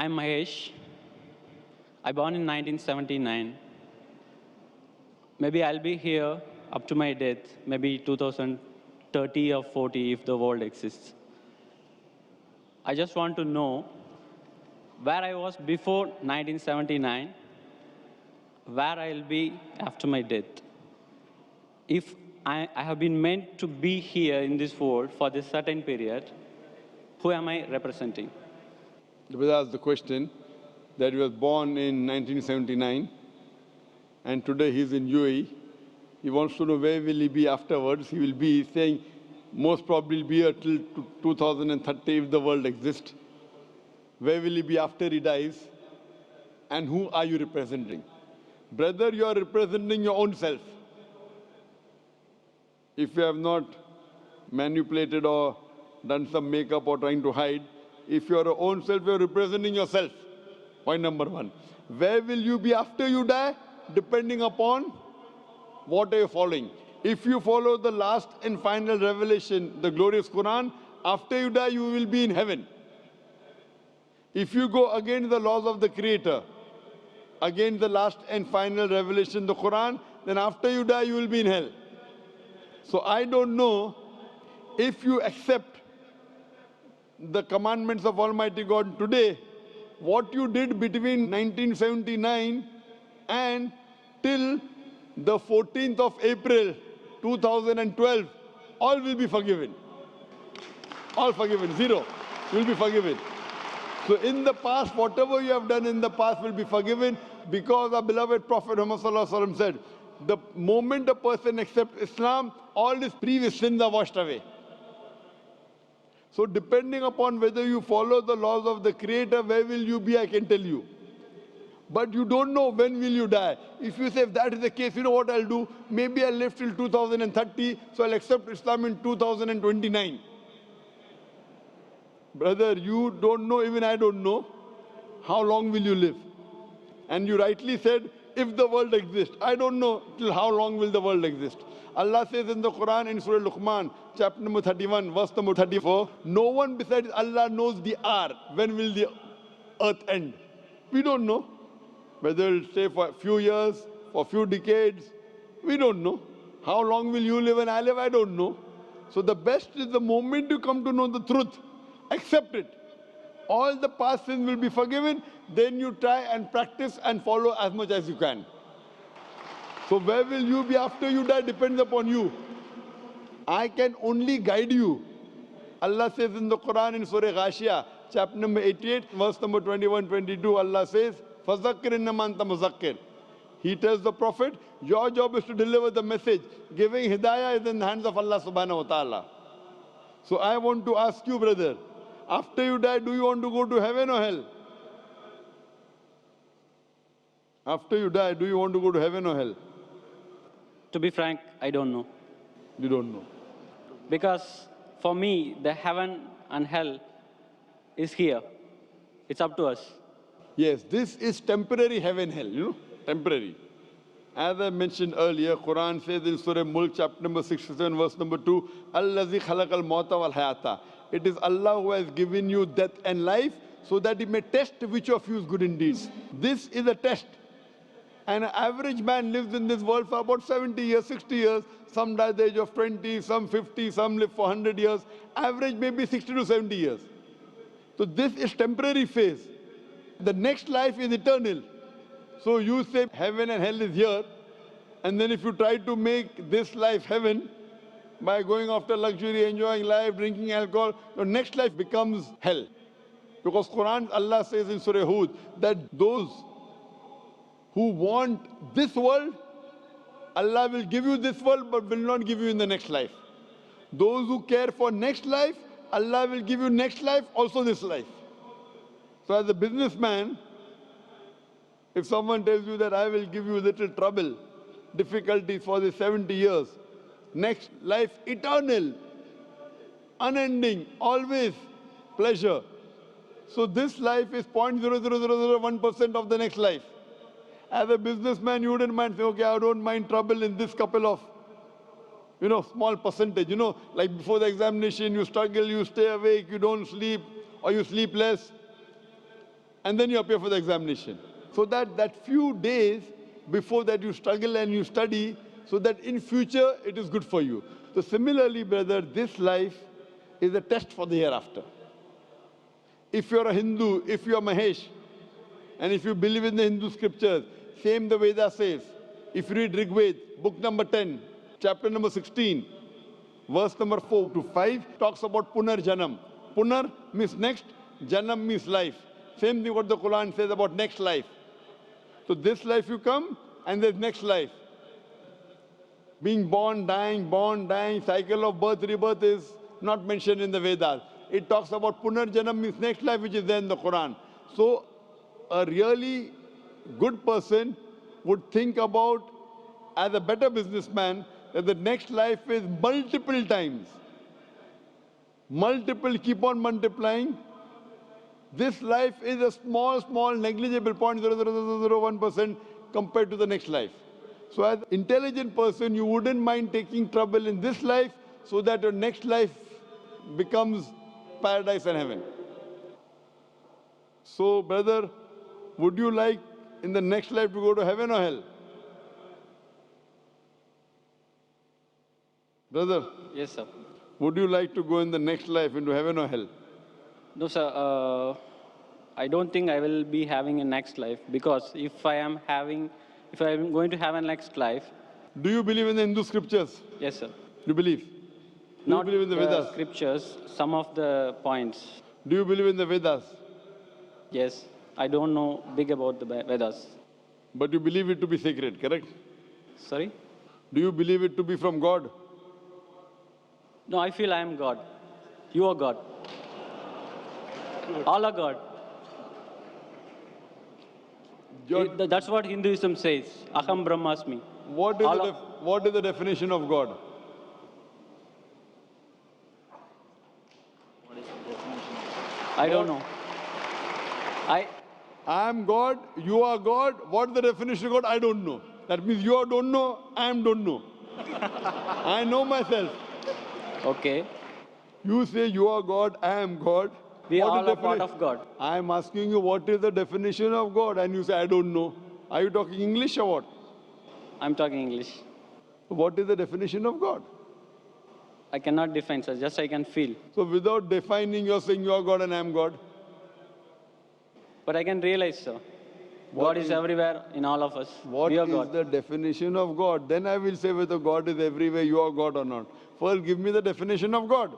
I'm Mahesh. I born in 1979. Maybe I'll be here up to my death, maybe 2030 or 40 if the world exists. I just want to know where I was before 1979, where I'll be after my death. If I have been meant to be here in this world for this certain period, who am I representing? The brother asked the question that he was born in 1979 and today he's in UAE. He wants to know where will he be afterwards. He will be saying most probably be here till 2030 if the world exists. Where will he be after he dies? And who are you representing? Brother, you are representing your own self. If you have not manipulated or done some makeup or trying to hide, if you are your own self, you are representing yourself. Point number one. Where will you be after you die? Depending upon what are you following. If you follow the last and final revelation, the glorious Quran, after you die, you will be in heaven. If you go against the laws of the Creator, against the last and final revelation, the Quran, then after you die, you will be in hell. So I don't know if you accept the commandments of Almighty God today, what you did between 1979 and till the 14th of April 2012, all will be forgiven. All forgiven, zero will be forgiven. So in the past, whatever you have done in the past will be forgiven because our beloved Prophet Muhammad said, the moment a person accepts Islam, all his previous sins are washed away. So depending upon whether you follow the laws of the Creator, where will you be, I can tell you. But you don't know when will you die. If you say, if that is the case, you know what I'll do? Maybe I'll live till 2030, so I'll accept Islam in 2029. Brother, you don't know, even I don't know, how long will you live? And you rightly said, if the world exists. I don't know till how long will the world exist. Allah says in the Quran in Surah Luqman, chapter number 31, verse number 34, no one besides Allah knows the hour. When will the earth end? We don't know. Whether it'll stay for a few years, for a few decades, we don't know. How long will you live and I live? I don't know. So the best is the moment you come to know the truth, accept it. All the past sins will be forgiven, then you try and practice and follow as much as you can. So where will you be after you die depends upon you. I can only guide you. Allah says in the Quran in Surah Ghashiyah, chapter number 88, verse number 21-22, Allah says, فَذَكِّرْ إِنَّمَا أَنْتَ مُذَكِّرْ. He tells the Prophet, your job is to deliver the message. Giving hidayah is in the hands of Allah subhanahu wa ta'ala. So I want to ask you, brother, after you die, do you want to go to heaven or hell? After you die, do you want to go to heaven or hell? To be frank, I don't know. You don't know. Because for me, the heaven and hell is here. It's up to us. Yes, this is temporary heaven, hell, you know, temporary. As I mentioned earlier, Quran says in Surah Mulk, chapter number 67, verse number 2, Allazi khalaqal mauta wal hayata. It is Allah who has given you death and life so that He may test which of you is good in deeds. This is a test. And an average man lives in this world for about 70 years, 60 years. Some die at the age of 20, some 50, some live for 100 years. Average maybe 60 to 70 years. So this is temporary phase. The next life is eternal. So you say heaven and hell is here. And then if you try to make this life heaven by going after luxury, enjoying life, drinking alcohol, your next life becomes hell. Because Quran, Allah says in Surah Hud that those who want this world, Allah will give you this world but will not give you in the next life. Those who care for next life, Allah will give you next life, also this life. So as a businessman, if someone tells you that I will give you little trouble, difficulties for the 70 years, next life eternal, unending, always pleasure. So this life is 0.00001% of the next life. As a businessman, you wouldn't mind saying, okay, I don't mind trouble in this couple of, small percentage. Like before the examination, you struggle, you stay awake, you don't sleep, or you sleep less. and then you appear for the examination. So that few days before that you struggle and you study, so that in future it is good for you. So similarly, brother, this life is a test for the hereafter. If you're a Hindu, if you're Mahesh, and if you believe in the Hindu scriptures, same the Veda says. If you read Rig Veda, book number 10, chapter number 16, verse number 4 to 5, talks about Punar Janam. Punar means next, Janam means life. Same thing what the Quran says about next life. So this life you come, and there's next life. Being born, dying, cycle of birth, rebirth is not mentioned in the Vedas. It talks about Punar Janam means next life, which is there in the Quran. So a really good person would think about, as a better businessman, that the next life is multiple times. Multiple, keep on multiplying. This life is a small, negligible 0.0001% compared to the next life. So as an intelligent person, you wouldn't mind taking trouble in this life so that your next life becomes paradise and heaven. So, brother, would you like in the next life to go to heaven or hell? Brother? Yes, sir. Would you like to go in the next life into heaven or hell? No, sir. I don't think I will be having a next life, because if I am going to have a next life. Do you believe in the Hindu scriptures? Yes, sir. You believe? Do Not you believe in the Vedas? Scriptures, some of the points. Do you believe in the Vedas? Yes. I don't know big about the Vedas. But you believe it to be sacred, correct? Sorry? Do you believe it to be from God? No, I feel I am God. You are God. All are God. That's what Hinduism says. Aham Brahmasmi. What is the definition of God? I don't know. I am God, you are God. What is the definition of God? I don't know. That means you don't know, I don't know. I know myself. Okay. You say you are God, I am God. We all are part of God. I am asking you what is the definition of God, and you say I don't know. Are you talking English or what? I'm talking English. What is the definition of God? I cannot define, sir. Just I can feel. So without defining, you're saying you are God and I am God? But I can realize, sir. God is everywhere in all of us. What we are is God. the definition of God? Then I will say whether God is everywhere, you are God or not. First, give me the definition of God.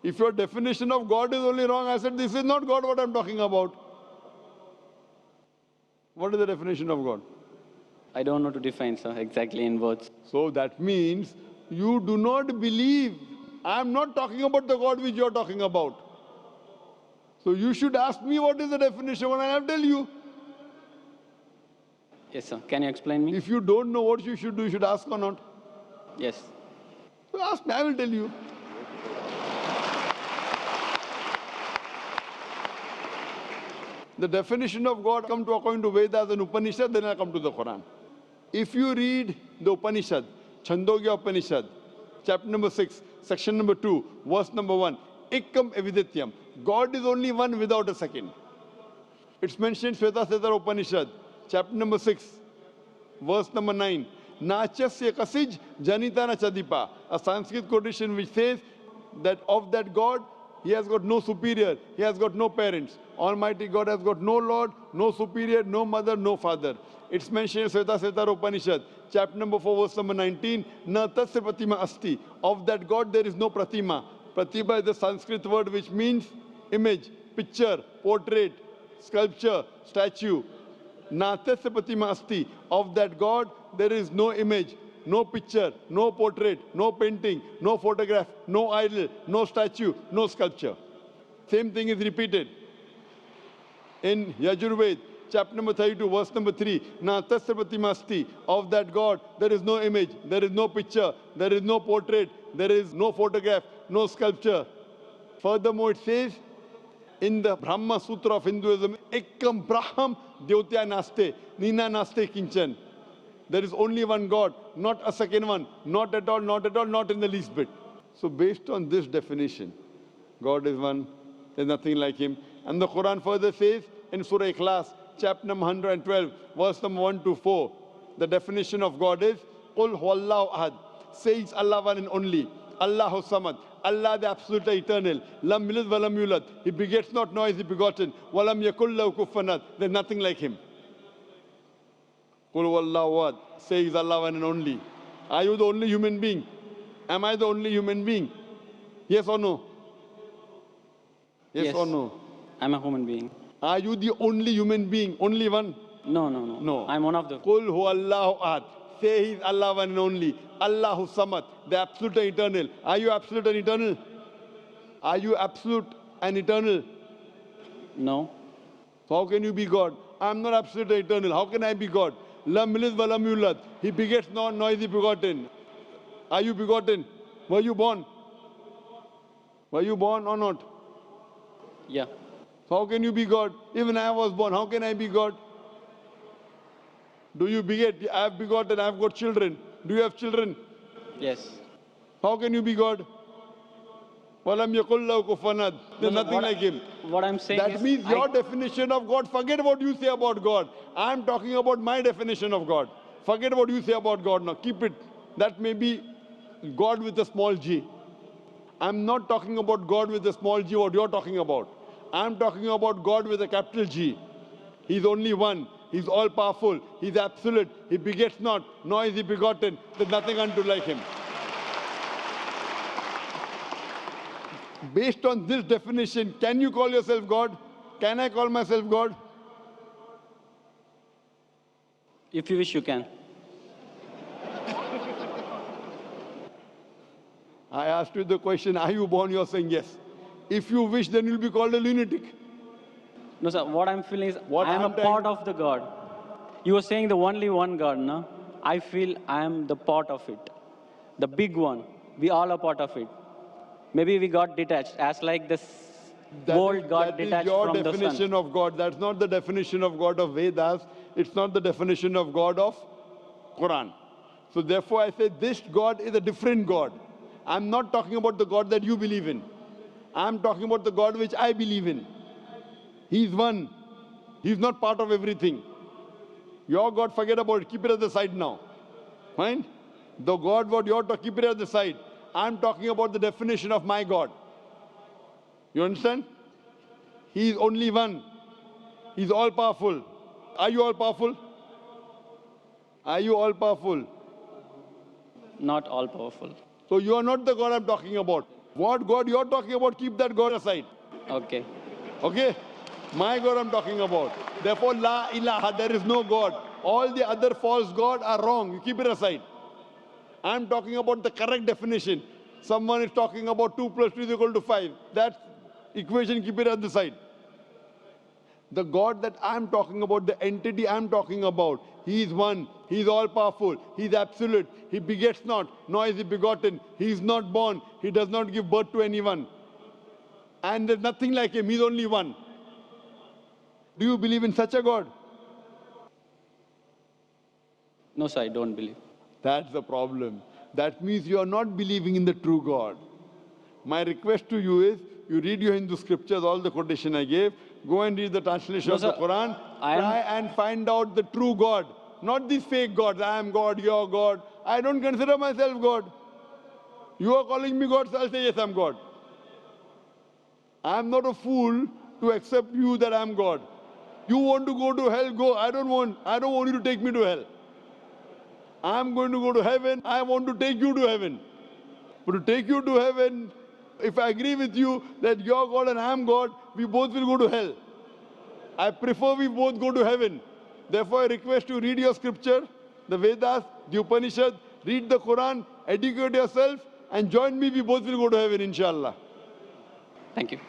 If your definition of God is only wrong, I said, this is not God what I'm talking about. What is the definition of God? I don't know to define, sir, exactly in words. So that means you do not believe. I'm not talking about the God which you're talking about. So you should ask me what is the definition and I'll tell you. Yes, sir. Can you explain me? If you don't know what you should do, you should ask or not. Yes. So ask me, I will tell you. The definition of God come to according to Vedas and Upanishad, then I come to the Quran. If you read the Upanishad, Chandogya Upanishad, chapter number 6, section number 2, verse number 1, Ekam Evidityam. God is only one without a second. It's mentioned Shvetasvatara Upanishad, chapter number 6, verse number 9. Nachasya kasij janita na chadipa. A Sanskrit quotation which says that of that God, he has got no superior, he has got no parents. Almighty God has got no Lord, no superior, no mother, no father. It's mentioned in Shvetasvatara Upanishad, chapter number 4, verse number 19. Na tasya pratima asti. Of that God there is no pratima. Pratima is the Sanskrit word which means image, picture, portrait, sculpture, statue. Na tasya pratima asti. Of that God there is no image, no picture, no portrait, no painting, no photograph, no idol, no statue, no sculpture. Same thing is repeated in Yajurved, chapter number 32, verse number 3. Na tasya pratima asti. Of that God there is no image, there is no picture, there is no portrait, there is no photograph, no sculpture. Furthermore, it says in the Brahma Sutra of Hinduism, Ekam Braham Devatya Naste, Nina Naste Kinchan. There is only one God, not a second one, not at all, not at all, not in the least bit. So based on this definition, God is one, there's nothing like him, And the Quran further says in Surah Ikhlas, chapter number 112, verse number 1 to 4, the definition of God is, Qul huwallahu ahad. Says Allah one and only. Allahu samad. Allah the absolute eternal. Lam yalid wa lam yulad. He begets not, nor is he begotten. Wa lam yakul lahu kufuwan ahad. There's nothing like him. Qul huwallahu ahad. Says Allah one and only. Are you the only human being? Am I the only human being? Yes or no? Yes or no? I'm a human being. Are you the only human being? Only one? No. No. I'm one of the. Qul huwallahu ahad. Say He is Allah one and only. Allahu samad, the absolute and eternal. Are you absolute and eternal? Are you absolute and eternal? No. So how can you be God? I'm not absolute and eternal. How can I be God? Lam yalid wa lam yulad. He begets not, nor is he begotten. Are you begotten? Were you born? Were you born or not? Yeah. So how can you be God? Even I was born. How can I be God? Do you beget? I have begotten. I have got children. Do you have children? Yes. How can you be God? Walam yakul lahu kufuwan ahad. There's nothing like him. What I'm saying That is, means your definition of God, forget what you say about God. I'm talking about my definition of God. Forget what you say about God now. Keep it. That may be God with a small g. I'm not talking about God with a small g, what you're talking about. I'm talking about God with a capital G. He's only one. He's all powerful. He's absolute. He begets not, nor is he begotten. There's nothing unto like him. Based on this definition, can you call yourself God? Can I call myself God? if you wish, you can. I asked you the question, are you born? You're saying yes. If you wish, then you'll be called a lunatic. No, sir. What I'm feeling is, What I am I'm a part of the God. You were saying the only one God, no? I feel I am the part of it. The big one. We all are part of it. Maybe we got detached, as like this world got detached from That is your the sun. definition of God. That's not the definition of God of Vedas. It's not the definition of God of Quran. So therefore I say this God is a different God. I'm not talking about the God that you believe in. I'm talking about the God which I believe in. He's one. He's not part of everything. Your God, forget about it. Keep it at the side now. Fine? The God, what you're talking, keep it at the side. I'm talking about the definition of my God. You understand? He is only one. He's all powerful. Are you all powerful? Are you all powerful? Not all powerful. So you are not the God I'm talking about. What God you're talking about, keep that God aside. Okay. Okay? My God I'm talking about. Therefore, La ilaha, there is no God. All the other false gods are wrong. You keep it aside. I'm talking about the correct definition. Someone is talking about 2 plus 2 is equal to 5. That equation, keep it at the side. The God that I'm talking about, the entity I'm talking about, He is one. He is all powerful. He is absolute. He begets not, nor is he begotten. He is not born. He does not give birth to anyone. And there's nothing like him. He's only one. Do you believe in such a God? No, sir, I don't believe. That's the problem. That means you are not believing in the true God. My request to you is, you read your Hindu scriptures, all the quotation I gave, go and read the translation No, of the sir, Quran, I am- try and find out the true God, not these fake gods. I am God, you are God. I don't consider myself God. You are calling me God, so I'll say yes, I'm God. I'm not a fool to accept you that I'm God. You want to go to hell, go. I don't want you to take me to hell. I'm going to go to heaven. I want to take you to heaven. But to take you to heaven, if I agree with you that you're God and I'm God, we both will go to hell. I prefer we both go to heaven. Therefore, I request you read your scripture, the Vedas, the Upanishad, read the Quran, educate yourself, and join me. We both will go to heaven, inshallah. Thank you.